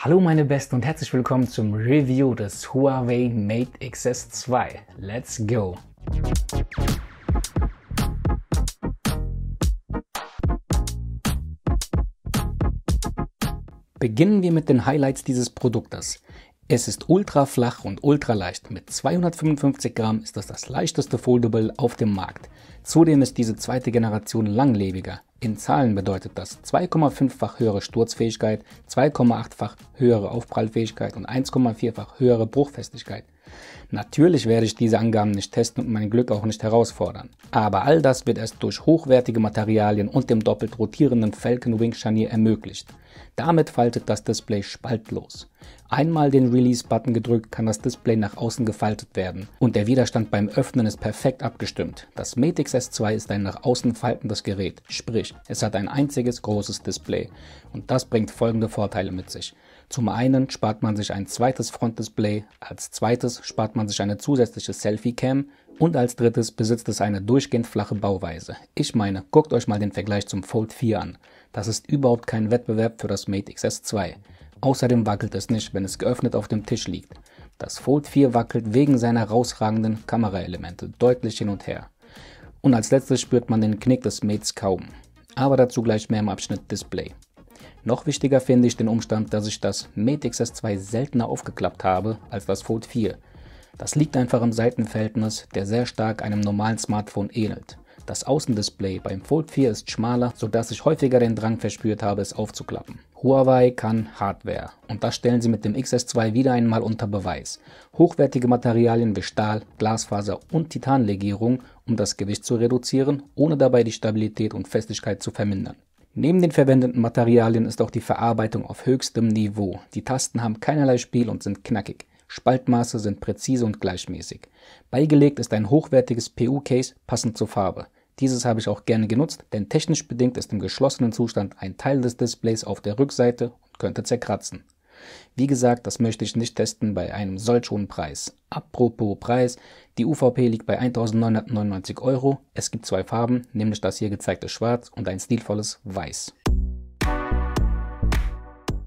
Hallo meine Besten und herzlich willkommen zum Review des Huawei Mate XS2. Let's go! Beginnen wir mit den Highlights dieses Produktes. Es ist ultra flach und ultra leicht. Mit 255 Gramm ist das leichteste Foldable auf dem Markt. Zudem ist diese zweite Generation langlebiger. In Zahlen bedeutet das 2,5-fach höhere Sturzfähigkeit, 2,8-fach höhere Aufprallfähigkeit und 1,4-fach höhere Bruchfestigkeit. Natürlich werde ich diese Angaben nicht testen und mein Glück auch nicht herausfordern. Aber all das wird erst durch hochwertige Materialien und dem doppelt rotierenden Falcon Wing Scharnier ermöglicht. Damit faltet das Display spaltlos. Einmal den Release-Button gedrückt, kann das Display nach außen gefaltet werden und der Widerstand beim Öffnen ist perfekt abgestimmt. Das Mate XS2 ist ein nach außen faltendes Gerät, sprich, es hat ein einziges großes Display und das bringt folgende Vorteile mit sich. Zum einen spart man sich ein zweites Frontdisplay, als zweites spart man sich eine zusätzliche Selfie-Cam und als drittes besitzt es eine durchgehend flache Bauweise. Ich meine, guckt euch mal den Vergleich zum Fold 4 an. Das ist überhaupt kein Wettbewerb für das Mate XS2. Außerdem wackelt es nicht, wenn es geöffnet auf dem Tisch liegt. Das Fold 4 wackelt wegen seiner herausragenden Kameraelemente deutlich hin und her. Und als letztes spürt man den Knick des Mates kaum. Aber dazu gleich mehr im Abschnitt Display. Noch wichtiger finde ich den Umstand, dass ich das Mate XS2 seltener aufgeklappt habe als das Fold 4. Das liegt einfach im Seitenverhältnis, der sehr stark einem normalen Smartphone ähnelt. Das Außendisplay beim Fold 4 ist schmaler, sodass ich häufiger den Drang verspürt habe, es aufzuklappen. Huawei kann Hardware und das stellen sie mit dem XS2 wieder einmal unter Beweis. Hochwertige Materialien wie Stahl, Glasfaser und Titanlegierung, um das Gewicht zu reduzieren, ohne dabei die Stabilität und Festigkeit zu vermindern. Neben den verwendeten Materialien ist auch die Verarbeitung auf höchstem Niveau. Die Tasten haben keinerlei Spiel und sind knackig. Spaltmaße sind präzise und gleichmäßig. Beigelegt ist ein hochwertiges PU-Case passend zur Farbe. Dieses habe ich auch gerne genutzt, denn technisch bedingt ist im geschlossenen Zustand ein Teil des Displays auf der Rückseite und könnte zerkratzen. Wie gesagt, das möchte ich nicht testen bei einem solch hohen Preis. Apropos Preis, die UVP liegt bei 1.999 €. Es gibt zwei Farben, nämlich das hier gezeigte Schwarz und ein stilvolles Weiß.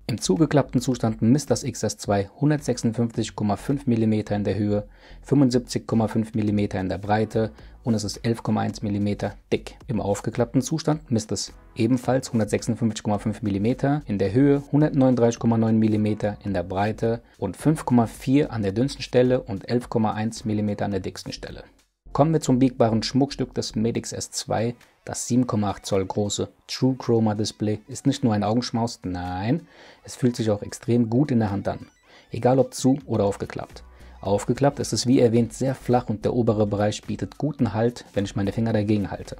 Im zugeklappten Zustand misst das XS2 156,5 mm in der Höhe, 75,5 mm in der Breite und es ist 11,1 mm dick. Im aufgeklappten Zustand misst es ebenfalls 156,5 mm in der Höhe, 139,9 mm in der Breite und 5,4 an der dünnsten Stelle und 11,1 mm an der dicksten Stelle. Kommen wir zum biegbaren Schmuckstück des Mate XS2. Das 7,8 Zoll große True Chroma Display ist nicht nur ein Augenschmaus, nein, es fühlt sich auch extrem gut in der Hand an. Egal ob zu oder aufgeklappt. Aufgeklappt ist es wie erwähnt sehr flach und der obere Bereich bietet guten Halt, wenn ich meine Finger dagegen halte.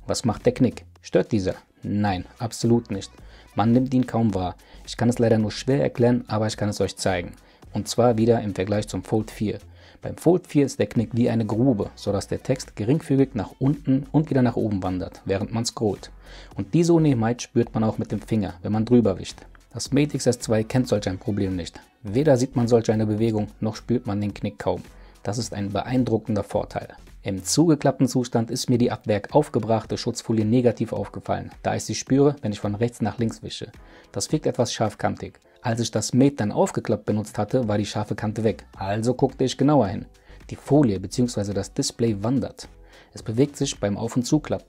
Was macht der Knick? Stört dieser? Nein, absolut nicht. Man nimmt ihn kaum wahr. Ich kann es leider nur schwer erklären, aber ich kann es euch zeigen. Und zwar wieder im Vergleich zum Fold 4. Beim Fold 4 ist der Knick wie eine Grube, sodass der Text geringfügig nach unten und wieder nach oben wandert, während man scrollt. Und diese Unebenheit spürt man auch mit dem Finger, wenn man drüber wischt. Das Mate XS2 kennt solch ein Problem nicht. Weder sieht man solch eine Bewegung, noch spürt man den Knick kaum. Das ist ein beeindruckender Vorteil. Im zugeklappten Zustand ist mir die ab Werk aufgebrachte Schutzfolie negativ aufgefallen, da ich sie spüre, wenn ich von rechts nach links wische. Das wirkt etwas scharfkantig. Als ich das Mate dann aufgeklappt benutzt hatte, war die scharfe Kante weg. Also guckte ich genauer hin. Die Folie bzw. das Display wandert. Es bewegt sich beim Auf- und Zuklappen.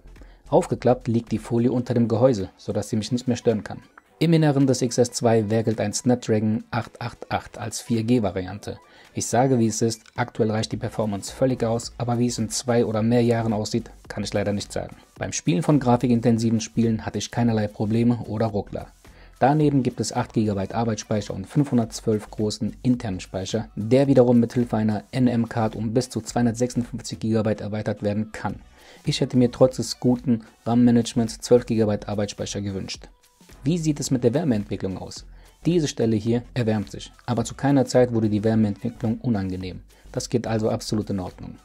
Aufgeklappt liegt die Folie unter dem Gehäuse, sodass sie mich nicht mehr stören kann. Im Inneren des XS2 werkelt ein Snapdragon 888 als 4G-Variante. Ich sage wie es ist, aktuell reicht die Performance völlig aus, aber wie es in 2 oder mehr Jahren aussieht, kann ich leider nicht sagen. Beim Spielen von grafikintensiven Spielen hatte ich keinerlei Probleme oder Ruckler. Daneben gibt es 8 GB Arbeitsspeicher und 512 großen internen Speicher, der wiederum mit Hilfe einer NM-Card um bis zu 256 GB erweitert werden kann. Ich hätte mir trotz des guten RAM-Managements 12 GB Arbeitsspeicher gewünscht. Wie sieht es mit der Wärmeentwicklung aus? Diese Stelle hier erwärmt sich, aber zu keiner Zeit wurde die Wärmeentwicklung unangenehm. Das geht also absolut in Ordnung.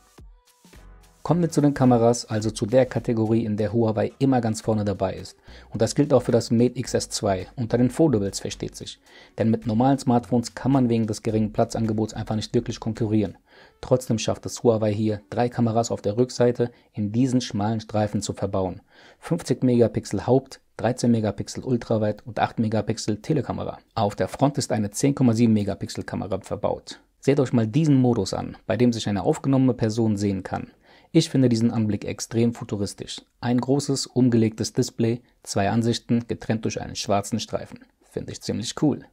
Kommen wir zu den Kameras, also zu der Kategorie, in der Huawei immer ganz vorne dabei ist. Und das gilt auch für das Mate XS2. Unter den Foldables versteht sich. Denn mit normalen Smartphones kann man wegen des geringen Platzangebots einfach nicht wirklich konkurrieren. Trotzdem schafft es Huawei hier, 3 Kameras auf der Rückseite in diesen schmalen Streifen zu verbauen. 50 Megapixel Haupt, 13 Megapixel Ultraweit und 8 Megapixel Telekamera. Auf der Front ist eine 10,7 Megapixel Kamera verbaut. Seht euch mal diesen Modus an, bei dem sich eine aufgenommene Person sehen kann. Ich finde diesen Anblick extrem futuristisch. Ein großes, umgelegtes Display, 2 Ansichten, getrennt durch einen schwarzen Streifen. Finde ich ziemlich cool.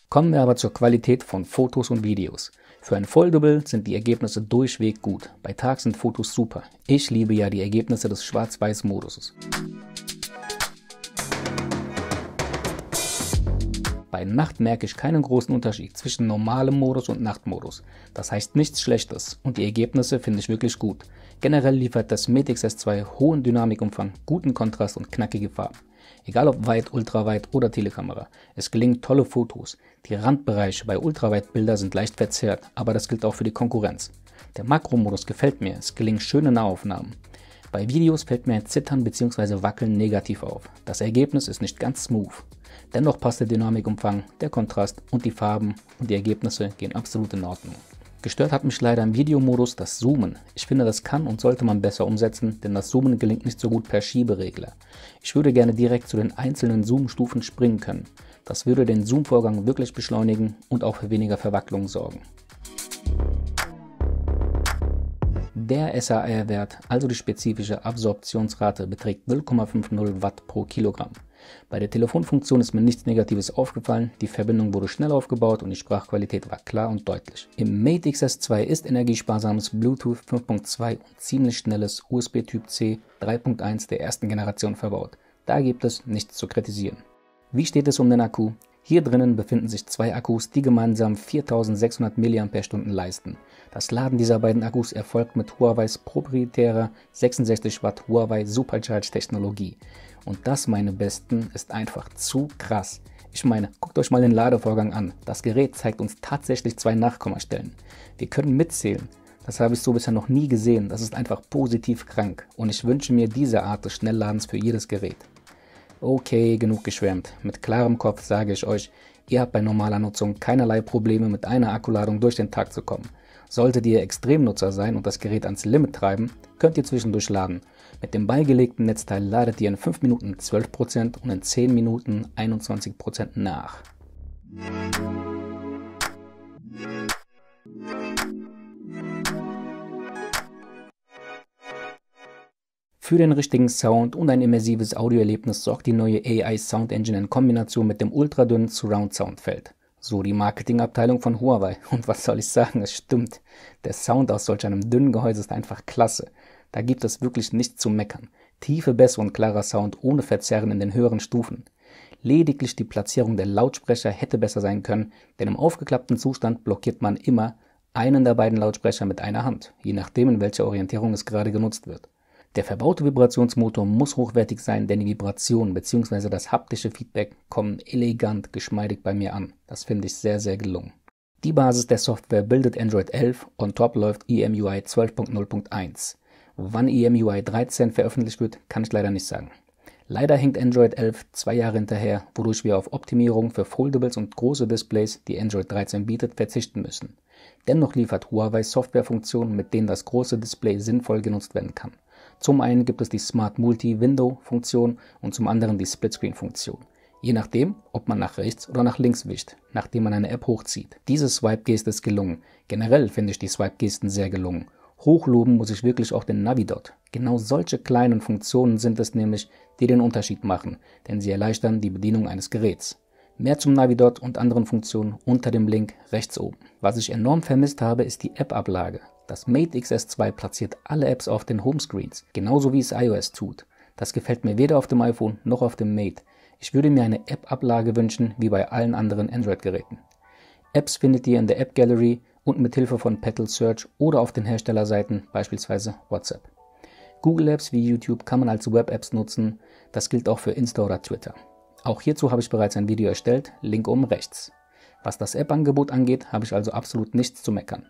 Kommen wir aber zur Qualität von Fotos und Videos. Für ein Foldable sind die Ergebnisse durchweg gut. Bei Tag sind Fotos super. Ich liebe ja die Ergebnisse des Schwarz-Weiß-Moduses. Bei Nacht merke ich keinen großen Unterschied zwischen normalem Modus und Nachtmodus. Das heißt nichts Schlechtes und die Ergebnisse finde ich wirklich gut. Generell liefert das Mate XS2 hohen Dynamikumfang, guten Kontrast und knackige Farben. Egal ob weit, ultraweit oder Telekamera, es gelingen tolle Fotos. Die Randbereiche bei Ultraweitbilder sind leicht verzerrt, aber das gilt auch für die Konkurrenz. Der Makromodus gefällt mir, es gelingen schöne Nahaufnahmen. Bei Videos fällt mir ein Zittern bzw. Wackeln negativ auf. Das Ergebnis ist nicht ganz smooth. Dennoch passt der Dynamikumfang, der Kontrast und die Farben und die Ergebnisse gehen absolut in Ordnung. Gestört hat mich leider im Videomodus das Zoomen. Ich finde, das kann und sollte man besser umsetzen, denn das Zoomen gelingt nicht so gut per Schieberegler. Ich würde gerne direkt zu den einzelnen Zoom-Stufen springen können. Das würde den Zoom-Vorgang wirklich beschleunigen und auch für weniger Verwacklung sorgen. Der SAR-Wert, also die spezifische Absorptionsrate, beträgt 0,50 Watt pro Kilogramm. Bei der Telefonfunktion ist mir nichts Negatives aufgefallen, die Verbindung wurde schnell aufgebaut und die Sprachqualität war klar und deutlich. Im Mate XS2 ist energiesparsames Bluetooth 5.2 und ziemlich schnelles USB Typ C 3.1 der ersten Generation verbaut. Da gibt es nichts zu kritisieren. Wie steht es um den Akku? Hier drinnen befinden sich 2 Akkus, die gemeinsam 4600 mAh leisten. Das Laden dieser beiden Akkus erfolgt mit Huaweis proprietärer 66 Watt Huawei Supercharge Technologie. Und das, meine Besten, ist einfach zu krass. Ich meine, guckt euch mal den Ladevorgang an. Das Gerät zeigt uns tatsächlich 2 Nachkommastellen. Wir können mitzählen. Das habe ich so bisher noch nie gesehen. Das ist einfach positiv krank. Und ich wünsche mir diese Art des Schnellladens für jedes Gerät. Okay, genug geschwärmt. Mit klarem Kopf sage ich euch, ihr habt bei normaler Nutzung keinerlei Probleme mit einer Akkuladung durch den Tag zu kommen. Solltet ihr Extremnutzer sein und das Gerät ans Limit treiben, könnt ihr zwischendurch laden. Mit dem beigelegten Netzteil ladet ihr in 5 Minuten 12% und in 10 Minuten 21% nach. Für den richtigen Sound und ein immersives Audioerlebnis sorgt die neue AI Sound Engine in Kombination mit dem ultradünnen Surround Soundfeld. So die Marketingabteilung von Huawei. Und was soll ich sagen, es stimmt. Der Sound aus solch einem dünnen Gehäuse ist einfach klasse. Da gibt es wirklich nichts zu meckern. Tiefe Bässe und klarer Sound ohne Verzerren in den höheren Stufen. Lediglich die Platzierung der Lautsprecher hätte besser sein können, denn im aufgeklappten Zustand blockiert man immer einen der beiden Lautsprecher mit einer Hand, je nachdem in welcher Orientierung es gerade genutzt wird. Der verbaute Vibrationsmotor muss hochwertig sein, denn die Vibrationen bzw. das haptische Feedback kommen elegant geschmeidig bei mir an. Das finde ich sehr, sehr gelungen. Die Basis der Software bildet Android 11, on top läuft EMUI 12.0.1. Wann EMUI 13 veröffentlicht wird, kann ich leider nicht sagen. Leider hängt Android 11 2 Jahre hinterher, wodurch wir auf Optimierung für Foldables und große Displays, die Android 13 bietet, verzichten müssen. Dennoch liefert Huawei Softwarefunktionen, mit denen das große Display sinnvoll genutzt werden kann. Zum einen gibt es die Smart Multi-Window-Funktion und zum anderen die Splitscreen-Funktion. Je nachdem, ob man nach rechts oder nach links wischt, nachdem man eine App hochzieht. Diese Swipe-Geste ist gelungen. Generell finde ich die Swipe-Gesten sehr gelungen. Hochloben muss ich wirklich auch den Navidot. Genau solche kleinen Funktionen sind es nämlich, die den Unterschied machen, denn sie erleichtern die Bedienung eines Geräts. Mehr zum Navidot und anderen Funktionen unter dem Link rechts oben. Was ich enorm vermisst habe, ist die App-Ablage. Das Mate XS2 platziert alle Apps auf den Homescreens, genauso wie es iOS tut. Das gefällt mir weder auf dem iPhone noch auf dem Mate. Ich würde mir eine App-Ablage wünschen, wie bei allen anderen Android-Geräten. Apps findet ihr in der App Gallery und mit Hilfe von Petal Search oder auf den Herstellerseiten, beispielsweise WhatsApp. Google Apps wie YouTube kann man als Web-Apps nutzen, das gilt auch für Insta oder Twitter. Auch hierzu habe ich bereits ein Video erstellt, Link oben rechts. Was das App-Angebot angeht, habe ich also absolut nichts zu meckern.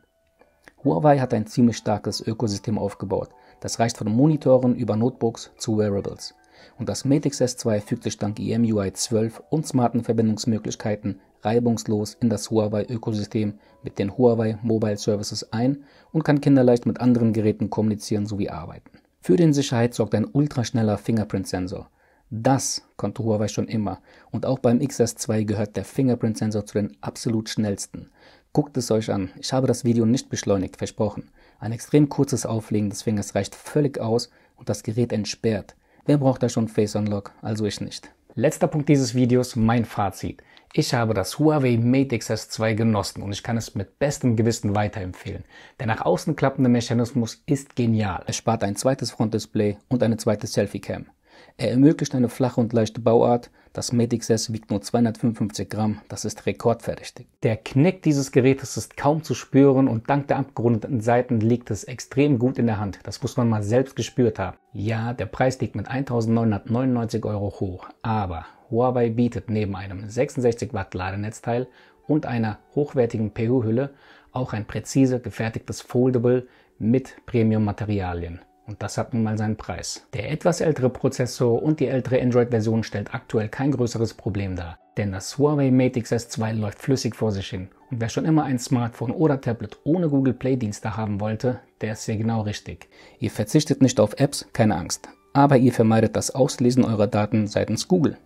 Huawei hat ein ziemlich starkes Ökosystem aufgebaut. Das reicht von Monitoren über Notebooks zu Wearables. Und das Mate XS2 fügt sich dank EMUI 12 und smarten Verbindungsmöglichkeiten reibungslos in das Huawei-Ökosystem mit den Huawei Mobile Services ein und kann kinderleicht mit anderen Geräten kommunizieren sowie arbeiten. Für die Sicherheit sorgt ein ultraschneller Fingerprint-Sensor. Das konnte Huawei schon immer und auch beim XS2 gehört der Fingerprint-Sensor zu den absolut schnellsten. Guckt es euch an, ich habe das Video nicht beschleunigt, versprochen. Ein extrem kurzes Auflegen des Fingers reicht völlig aus und das Gerät entsperrt. Wer braucht da schon Face Unlock? Also ich nicht. Letzter Punkt dieses Videos, mein Fazit. Ich habe das Huawei Mate XS2 genossen und ich kann es mit bestem Gewissen weiterempfehlen. Der nach außen klappende Mechanismus ist genial. Es spart ein zweites Frontdisplay und eine zweite Selfie-Cam. Er ermöglicht eine flache und leichte Bauart. Das Mate XS wiegt nur 255 Gramm, das ist rekordverdächtig. Der Knick dieses Gerätes ist kaum zu spüren und dank der abgerundeten Seiten liegt es extrem gut in der Hand. Das muss man mal selbst gespürt haben. Ja, der Preis liegt mit 1.999 € hoch, aber Huawei bietet neben einem 66 Watt Ladenetzteil und einer hochwertigen PU-Hülle auch ein präzise gefertigtes Foldable mit Premium-Materialien. Und das hat nun mal seinen Preis. Der etwas ältere Prozessor und die ältere Android-Version stellt aktuell kein größeres Problem dar. Denn das Huawei Mate XS2 läuft flüssig vor sich hin. Und wer schon immer ein Smartphone oder Tablet ohne Google Play-Dienste haben wollte, der ist hier genau richtig. Ihr verzichtet nicht auf Apps, keine Angst. Aber ihr vermeidet das Auslesen eurer Daten seitens Google.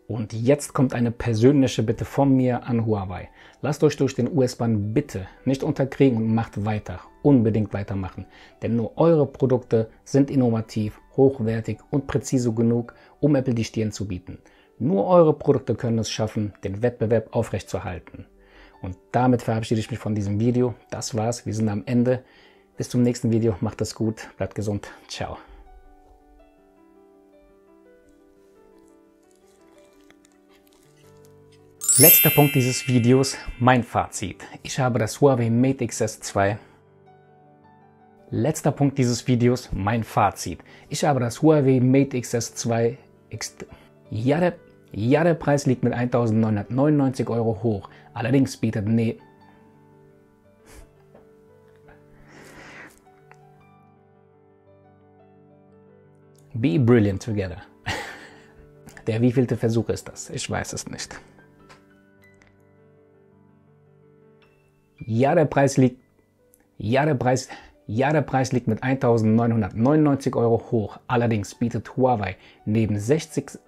Und jetzt kommt eine persönliche Bitte von mir an Huawei. Lasst euch durch den US-Bann bitte nicht unterkriegen und macht weiter. Unbedingt weitermachen. Denn nur eure Produkte sind innovativ, hochwertig und präzise genug, um Apple die Stirn zu bieten. Nur eure Produkte können es schaffen, den Wettbewerb aufrechtzuerhalten. Und damit verabschiede ich mich von diesem Video. Das war's, wir sind am Ende. Bis zum nächsten Video. Macht es gut, bleibt gesund. Ciao. Letzter Punkt dieses Videos, mein Fazit. Ich habe das Huawei Mate XS2. Letzter Punkt dieses Videos, mein Fazit. Ich habe das Huawei Mate XS2. Ja, der Preis liegt mit 1.999 € hoch. Allerdings bietet Be brilliant together. Der wievielte Versuch ist das? Ich weiß es nicht. Ja, der Preis liegt mit 1.999 € hoch. Allerdings bietet Huawei neben 60...